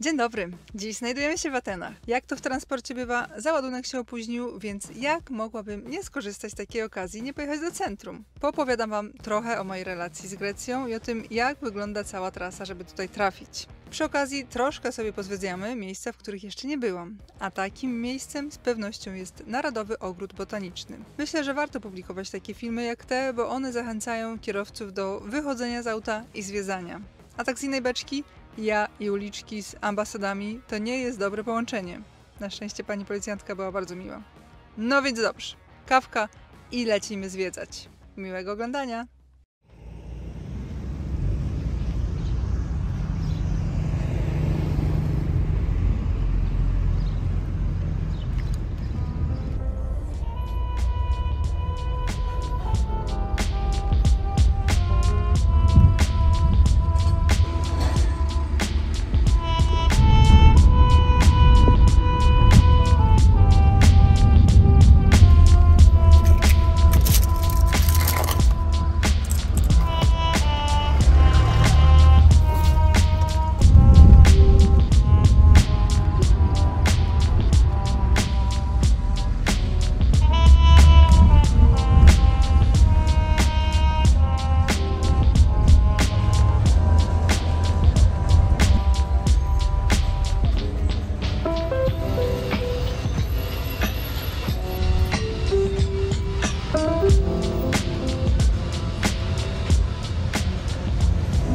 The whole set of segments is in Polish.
Dzień dobry. Dziś znajdujemy się w Atenach. Jak to w transporcie bywa, załadunek się opóźnił, więc jak mogłabym nie skorzystać z takiej okazji i nie pojechać do centrum? Poopowiadam Wam trochę o mojej relacji z Grecją i o tym, jak wygląda cała trasa, żeby tutaj trafić. Przy okazji troszkę sobie pozwiedzamy miejsca, w których jeszcze nie byłam. A takim miejscem z pewnością jest Narodowy Ogród Botaniczny. Myślę, że warto publikować takie filmy jak te, bo one zachęcają kierowców do wychodzenia z auta i zwiedzania. A tak z innej beczki, ja i uliczki z ambasadami to nie jest dobre połączenie. Na szczęście pani policjantka była bardzo miła. No więc dobrze, kawka i lecimy zwiedzać. Miłego oglądania!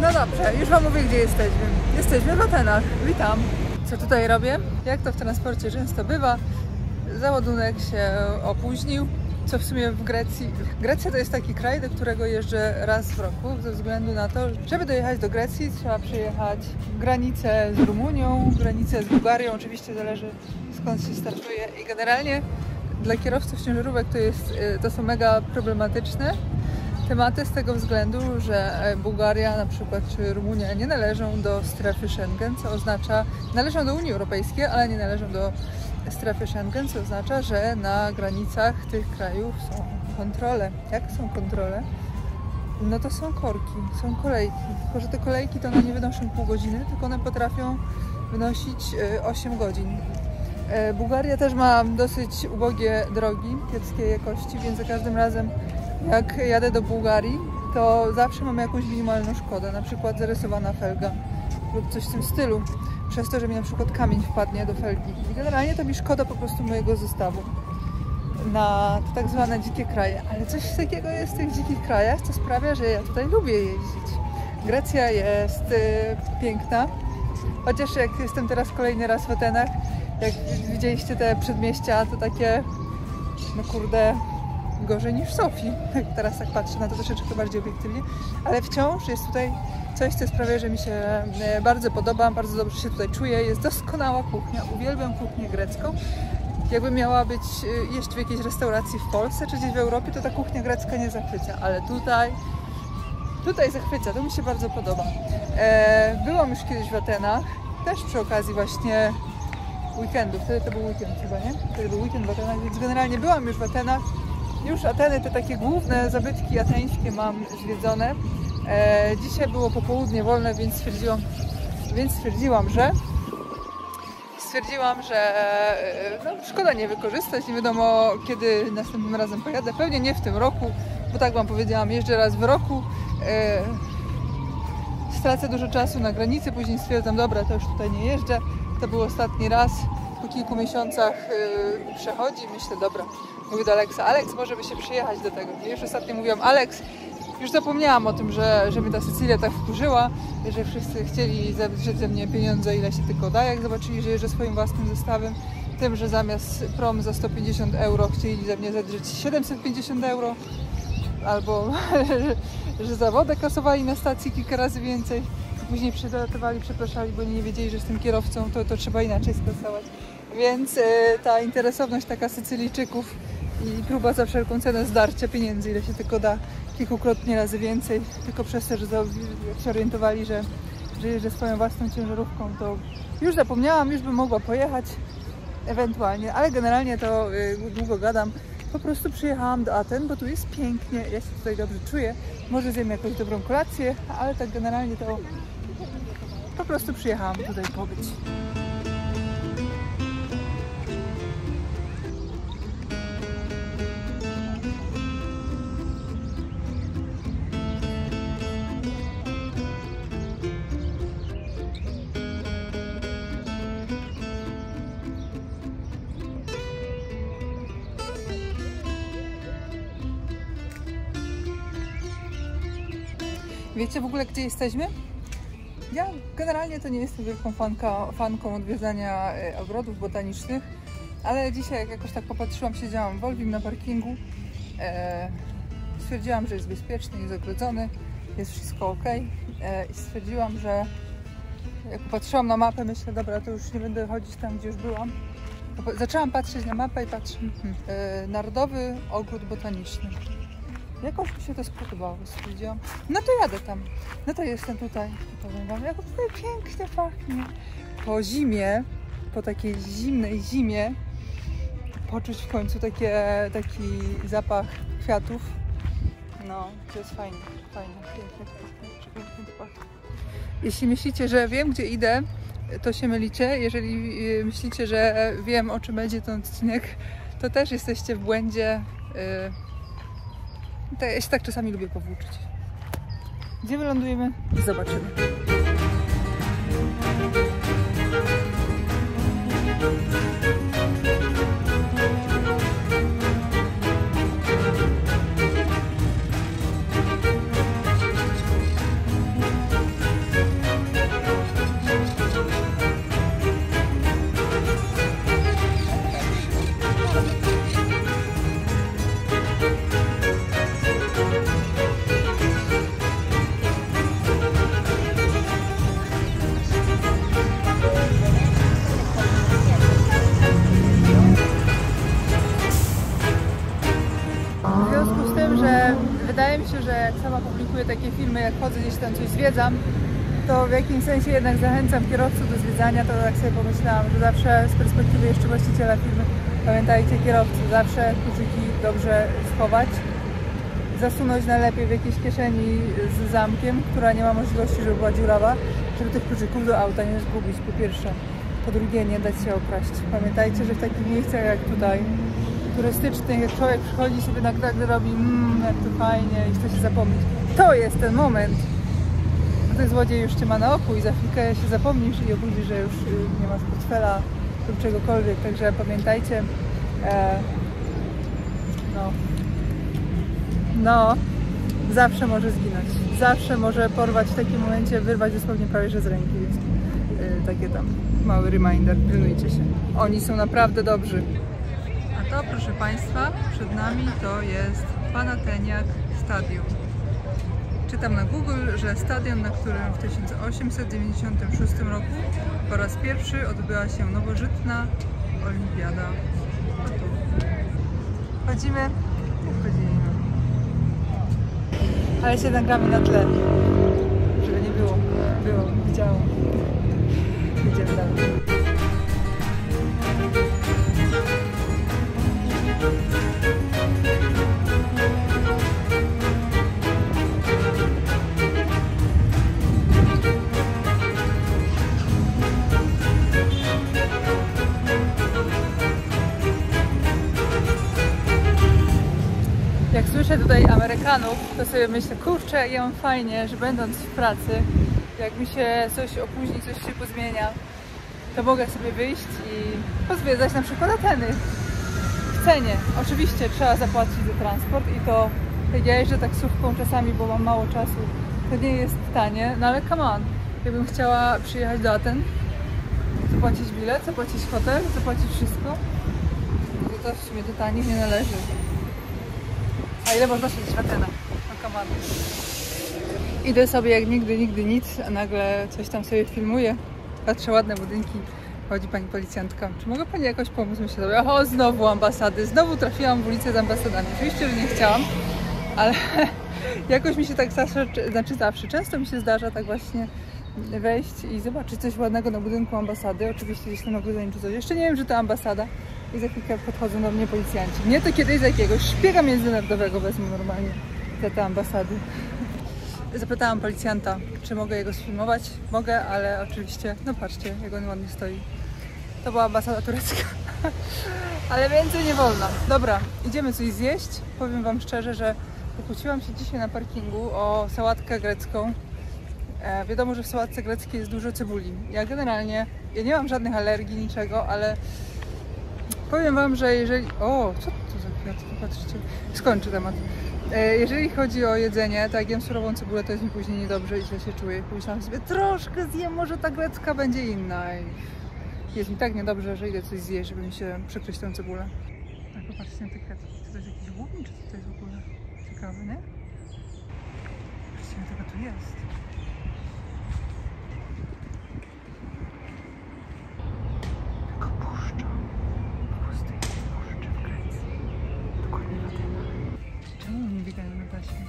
No dobrze, już Wam mówię, gdzie jesteśmy. Jesteśmy w Atenach. Witam. Co tutaj robię? Jak to w transporcie często bywa, załadunek się opóźnił, co w sumie w Grecji. Grecja to jest taki kraj, do którego jeżdżę raz w roku, ze względu na to, że żeby dojechać do Grecji, trzeba przejechać granicę z Rumunią, granicę z Bułgarią, oczywiście zależy skąd się startuje i generalnie dla kierowców ciężarówek to są mega problematyczne tematy z tego względu, że Bułgaria na przykład czy Rumunia nie należą do strefy Schengen, co oznacza, należą do Unii Europejskiej, ale nie należą do strefy Schengen, co oznacza, że na granicach tych krajów są kontrole. Jak są kontrole? No to są korki, są kolejki, tylko że te kolejki to one nie wynoszą pół godziny, tylko one potrafią wynosić 8 godzin. Bułgaria też ma dosyć ubogie drogi kiepskiej jakości, więc za każdym razem jak jadę do Bułgarii, to zawsze mam jakąś minimalną szkodę, na przykład zarysowana felga lub coś w tym stylu, przez to, że mi na przykład kamień wpadnie do felgi. I generalnie to mi szkoda po prostu mojego zestawu na te tak zwane dzikie kraje. Ale coś takiego jest w tych dzikich krajach, co sprawia, że ja tutaj lubię jeździć. Grecja jest piękna, chociaż jak jestem teraz kolejny raz w Atenach, jak widzieliście te przedmieścia, to takie, no kurde, gorzej niż w Sofii. Teraz tak patrzę na to troszeczkę bardziej obiektywnie, ale wciąż jest tutaj coś, co sprawia, że mi się bardzo podoba, bardzo dobrze się tutaj czuję. Jest doskonała kuchnia, uwielbiam kuchnię grecką. Jakbym miała jeść w jakiejś restauracji w Polsce czy gdzieś w Europie, to ta kuchnia grecka nie zachwyca, ale tutaj zachwyca, to mi się bardzo podoba. Byłam już kiedyś w Atenach, też przy okazji właśnie weekendu, wtedy to był weekend chyba, nie? Wtedy był weekend w Atenach, więc generalnie byłam już w Atenach. Już Ateny, te takie główne zabytki ateńskie mam zwiedzone. Dzisiaj było popołudnie wolne, więc stwierdziłam, że no, szkoda nie wykorzystać. Nie wiadomo, kiedy następnym razem pojadę. Pewnie nie w tym roku, bo tak Wam powiedziałam, jeżdżę raz w roku. Stracę dużo czasu na granicy, później stwierdzam, dobra, to już tutaj nie jeżdżę. To był ostatni raz. Po kilku miesiącach przechodzi, myślę, dobra, mówię do Aleksa, Aleks, może by się przyjechać do tego. I już ostatnio mówiłam, Aleks, już zapomniałam o tym, że mnie ta Sycylia tak wkurzyła, że wszyscy chcieli zadrzeć ze mnie pieniądze, ile się tylko da, jak zobaczyli, że jeżdżę swoim własnym zestawem, tym, że zamiast prom za 150 euro chcieli ze mnie zadrzeć 750 euro, albo że za wodę kasowali na stacji kilka razy więcej. Później przylatowali, przepraszali, bo nie wiedzieli, że jestem kierowcą, to trzeba inaczej skasować. Więc ta interesowność taka Sycylijczyków i próba za wszelką cenę zdarcia pieniędzy, ile się tylko da, kilkukrotnie razy więcej, tylko przez to, że jak się orientowali, że jeżdżę swoją własną ciężarówką, to już zapomniałam, już bym mogła pojechać ewentualnie, ale generalnie to długo gadam. Po prostu przyjechałam do Aten, bo tu jest pięknie, ja się tutaj dobrze czuję. Może zjem jakąś dobrą kolację, ale tak generalnie to Po prostu przyjechałam tutaj pobyć. Wiecie w ogóle, gdzie jesteśmy? Ja generalnie to nie jestem wielką fanką odwiedzania ogrodów botanicznych, ale dzisiaj jak jakoś tak popatrzyłam, siedziałam w Olwim na parkingu, stwierdziłam, że jest bezpieczny, jest ogrodzony, jest wszystko ok i stwierdziłam, że jak popatrzyłam na mapę, myślę, dobra, to już nie będę chodzić tam, gdzie już byłam. Zaczęłam patrzeć na mapę i patrzę, Narodowy Ogród Botaniczny. Jakoś mi się to spodobało, stwierdziłam, no to jadę tam, no to jestem tutaj i powiem wam, jak tutaj pięknie pachnie. Po zimie, po takiej zimnej zimie, poczuć w końcu taki zapach kwiatów, no to jest fajnie, pięknie to pachnie. Jeśli myślicie, że wiem, gdzie idę, to się mylicie. Jeżeli myślicie, że wiem, o czym będzie ten odcinek, to też jesteście w błędzie. Ja się tak czasami lubię powłóczyć. Gdzie wylądujemy? Zobaczymy. Wydaje mi się, że jak sama publikuję takie filmy, jak chodzę gdzieś tam coś zwiedzam, to w jakimś sensie jednak zachęcam kierowców do zwiedzania. To tak sobie pomyślałam, że zawsze z perspektywy jeszcze właściciela firmy, pamiętajcie, kierowcy, zawsze kluczyki dobrze schować, zasunąć najlepiej w jakiejś kieszeni z zamkiem, która nie ma możliwości, żeby była dziurawa, żeby tych kluczyków do auta nie zgubić, po pierwsze. Po drugie, nie dać się okraść. Pamiętajcie, że w takich miejscach jak tutaj, turystycznych, jak człowiek przychodzi sobie nagle robi jak to fajnie i chce się zapomnieć. To jest ten moment. No ten złodziej już cię ma na oku i za chwilkę się zapomnisz i obudzisz, że już nie masz portfela lub czegokolwiek. Także pamiętajcie, zawsze może zginąć. Zawsze może porwać w takim momencie, wyrwać dosłownie prawie że z ręki. Więc takie tam mały reminder, pilnujcie się. Oni są naprawdę dobrzy. A to, proszę Państwa, przed nami to jest Panateniaq Stadium. Czytam na Google, że stadion, na którym w 1896 roku po raz pierwszy odbyła się nowożytna olimpiada. A tu. Chodzimy? Chodzimy. Ale się nagramy na tle, żeby nie było. Widziałam. Idziemy dalej. Jak słyszę tutaj Amerykanów, to sobie myślę, kurczę, ja mam fajnie, że będąc w pracy, jak mi się coś opóźni, coś się pozmienia, to mogę sobie wyjść i pozwiedzać na przykład Ateny w cenie. Oczywiście trzeba zapłacić za transport i to, jak ja jeżdżę taksówką czasami, bo mam mało czasu, to nie jest tanie, no ale come on, jakbym chciała przyjechać do Aten, zapłacić bilet, zapłacić hotel, zapłacić wszystko, to w sumie to taniej nie należy. A ile można siedzieć w Atenach? No come on. Idę sobie jak nigdy nic, a nagle coś tam sobie filmuję. Patrzę, ładne budynki. Chodzi pani policjantka. Czy mogę pani jakoś pomóc? Myślę sobie, o, znowu ambasady. Znowu trafiłam w ulicę z ambasadami. Oczywiście, że nie chciałam, ale jakoś mi się tak zawsze, często mi się zdarza tak właśnie wejść i zobaczyć coś ładnego na budynku ambasady. Oczywiście gdzieś tam ogrodzeniu czy coś. Jeszcze nie wiem, że to ambasada. I za chwilkę podchodzą do mnie policjanci. Mnie to kiedyś z jakiegoś szpiega międzynarodowego wezmą normalnie za te ambasady. Zapytałam policjanta, czy mogę jego sfilmować. Mogę, ale oczywiście, no patrzcie, jak on ładnie stoi. To była ambasada turecka. Ale więcej nie wolno. Dobra, idziemy coś zjeść. Powiem wam szczerze, że pokłóciłam się dzisiaj na parkingu o sałatkę grecką. Wiadomo, że w sałatce greckiej jest dużo cebuli. Ja nie mam żadnych alergii, niczego, ale powiem wam, że jeżeli... O, co to za kwiatki? Patrzcie. Skończę temat. Jeżeli chodzi o jedzenie, to jak jem surową cebulę, to jest mi później niedobrze i źle się czuję. Pomyślałam sobie, troszkę zjem, może ta grecka będzie inna. I jest mi tak niedobrze, że idę coś zjeść, żeby mi się przykryć tą cebulę. Tak, popatrzcie na te kwiatki. Czy to jest jakiś łownik, czy co to jest w ogóle? Ciekawe, nie? Patrzcie, tego tu jest. Taka puszcza. Po prostu jest puszcza w Grecji. Dokładnie na temat. Czemu nie biegają na taśmie?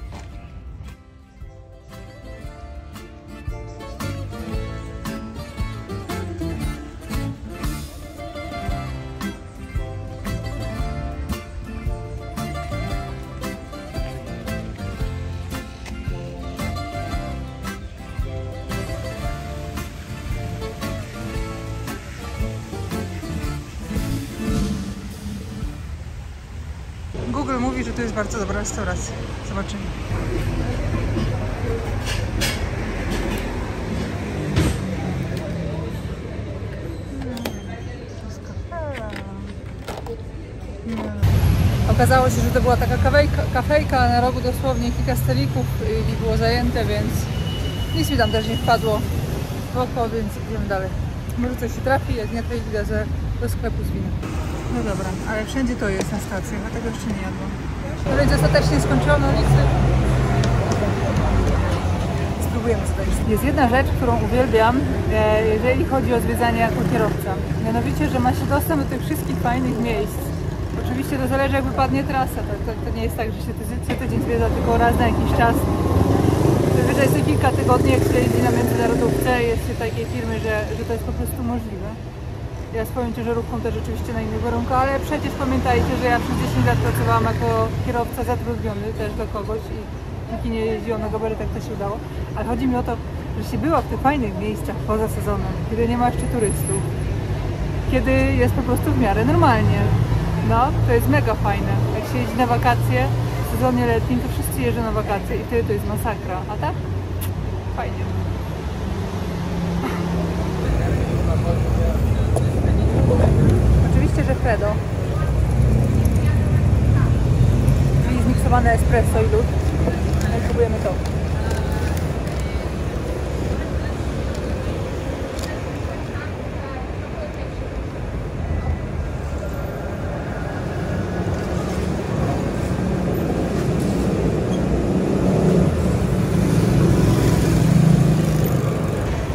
Google mówi, że to jest bardzo dobra restauracja. Zobaczymy. Okazało się, że to była taka kafejka na rogu dosłownie kilka stolików i było zajęte, więc nic mi tam też nie wpadło w oko, więc idziemy dalej. Może coś się trafi, jak nie to idę do sklepu z winem. No dobra, ale wszędzie to jest na stacjach, a tego jeszcze nie jadłam. No więc ostatecznie skończyłam na ulicy. Spróbujemy co to jest. Jest jedna rzecz, którą uwielbiam, jeżeli chodzi o zwiedzanie jako kierowca. Mianowicie, że ma się dostęp do tych wszystkich fajnych miejsc. Oczywiście to zależy, jak wypadnie trasa. To nie jest tak, że się co tydzień zwiedza tylko raz na jakiś czas. Zazwyczaj co kilka tygodni, jak się jeździ na międzynarodówce, jest się takiej firmy, że to jest po prostu możliwe. Ja swoją ciężarówką też oczywiście na innych warunkach, ale przecież pamiętajcie, że ja przez 10 lat pracowałam jako kierowca zatrudniony też do kogoś i póki nie jeździłam na gabarytach, to się udało. Ale chodzi mi o to, że się była w tych fajnych miejscach poza sezonem, kiedy nie ma jeszcze turystów, kiedy jest po prostu w miarę normalnie. No, to jest mega fajne. Jak się jeździ na wakacje w sezonie letnim, to wszyscy jeżdżą na wakacje i wtedy to jest masakra. A tak? Fajnie. Oczywiście, że Fredo. Czyli zmiksowane espresso i lód. No i próbujemy to.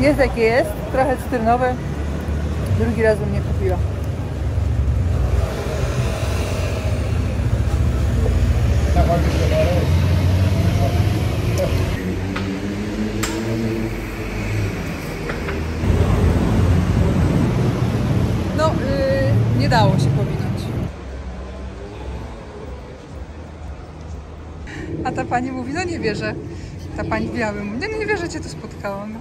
Jest jakie jest, trochę cytrynowe. Drugi raz bym nie kupiła. No, nie dało się powiedzieć. A ta pani mówi, no nie wierzę. Ta pani w białym mówi, no nie wierzę, cię tu spotkałam. No.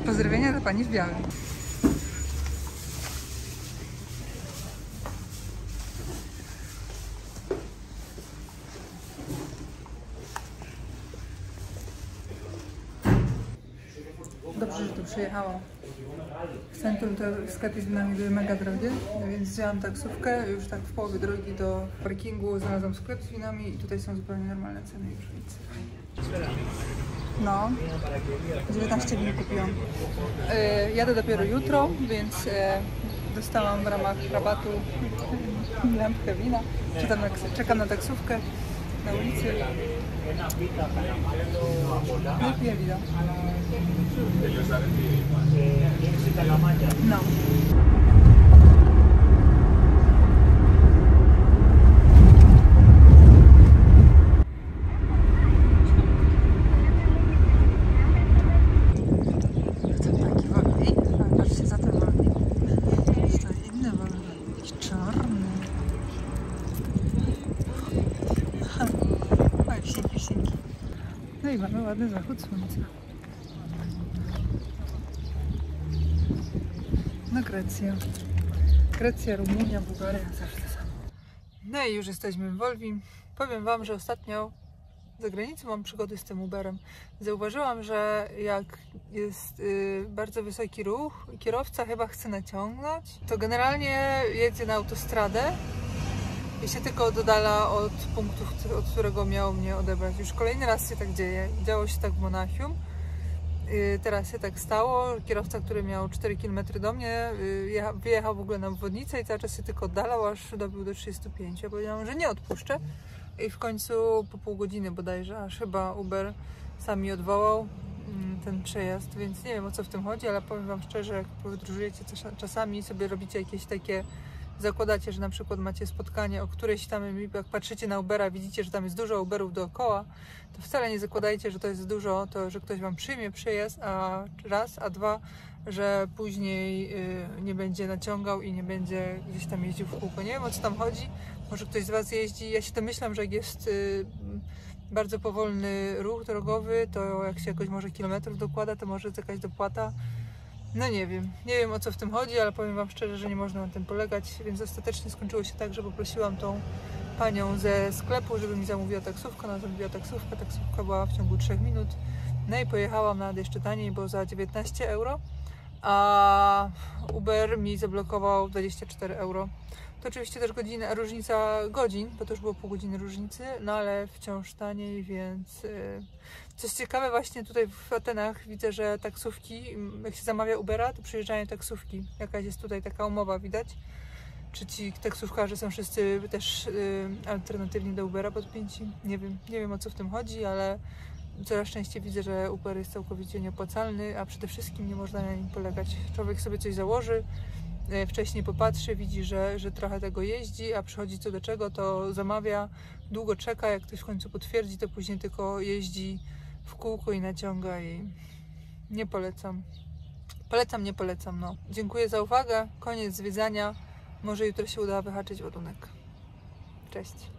Pozdrowienia dla pani w białym. Dobrze, że tu przyjechałam. W centrum te sklepy z winami były mega drogie, więc wzięłam taksówkę. Już tak w połowie drogi do parkingu znalazłam sklep z winami i tutaj są zupełnie normalne ceny już, więc no, 19 win kupiłam. Jadę dopiero jutro, więc dostałam w ramach rabatu lampkę wina. Czekam na taksówkę na ulicy. No i piję wino. No. No i mamy ładny zachód słońca. No Grecja. Grecja, Rumunia, Bułgaria, zawsze to samo. No i już jesteśmy w Wolwim. Powiem Wam, że ostatnio za granicą mam przygody z tym Uberem. Zauważyłam, że jak jest bardzo wysoki ruch i kierowca chyba chce naciągnąć, to generalnie jedzie na autostradę i się tylko oddala od punktu, od którego miał mnie odebrać. Już kolejny raz się tak dzieje. Działo się tak w Monachium. Teraz się tak stało. Kierowca, który miał 4 km do mnie, wyjechał w ogóle na obwodnicę i cały czas się tylko oddalał, aż dobił do 35. Ja powiedziałam, że nie odpuszczę. I w końcu po pół godziny bodajże, aż chyba Uber sam mi odwołał ten przejazd, więc nie wiem, o co w tym chodzi, ale powiem Wam szczerze, jak podróżujecie czasami sobie robicie jakieś takie, zakładacie, że na przykład macie spotkanie o którejś tam, jak patrzycie na Ubera, widzicie, że tam jest dużo Uberów dookoła, to wcale nie zakładajcie, że to jest dużo, to że ktoś Wam przyjmie przejazd, a raz, a dwa, że później nie będzie naciągał i nie będzie gdzieś tam jeździł w kółko. Nie wiem, o co tam chodzi. Może ktoś z Was jeździ. Ja się domyślam, że jak jest bardzo powolny ruch drogowy, to jak się jakoś może kilometrów dokłada, to może jest jakaś dopłata. No nie wiem. Nie wiem, o co w tym chodzi, ale powiem Wam szczerze, że nie można na tym polegać, więc ostatecznie skończyło się tak, że poprosiłam tą panią ze sklepu, żeby mi zamówiła taksówkę. Ona zamówiła taksówkę. Taksówka była w ciągu 3 minut. No i pojechałam nawet jeszcze taniej, bo za 19 euro. A Uber mi zablokował 24 euro. To oczywiście też różnica godzin, bo to już było pół godziny różnicy, no ale wciąż taniej, więc coś ciekawe właśnie tutaj w Atenach widzę, że taksówki, jak się zamawia Ubera, to przyjeżdżają taksówki. Jakaś jest tutaj taka umowa, widać. Czy ci taksówkarze są wszyscy też alternatywni do Ubera podpięci? Nie wiem o co w tym chodzi, ale coraz częściej widzę, że Uber jest całkowicie nieopłacalny, a przede wszystkim nie można na nim polegać. Człowiek sobie coś założy, wcześniej popatrzy, widzi, że trochę tego jeździ, a przychodzi co do czego, to zamawia, długo czeka, jak ktoś w końcu potwierdzi, to później tylko jeździ w kółko i naciąga i nie polecam. Nie polecam, no. Dziękuję za uwagę, koniec zwiedzania, może jutro się uda wyhaczyć ładunek. Cześć.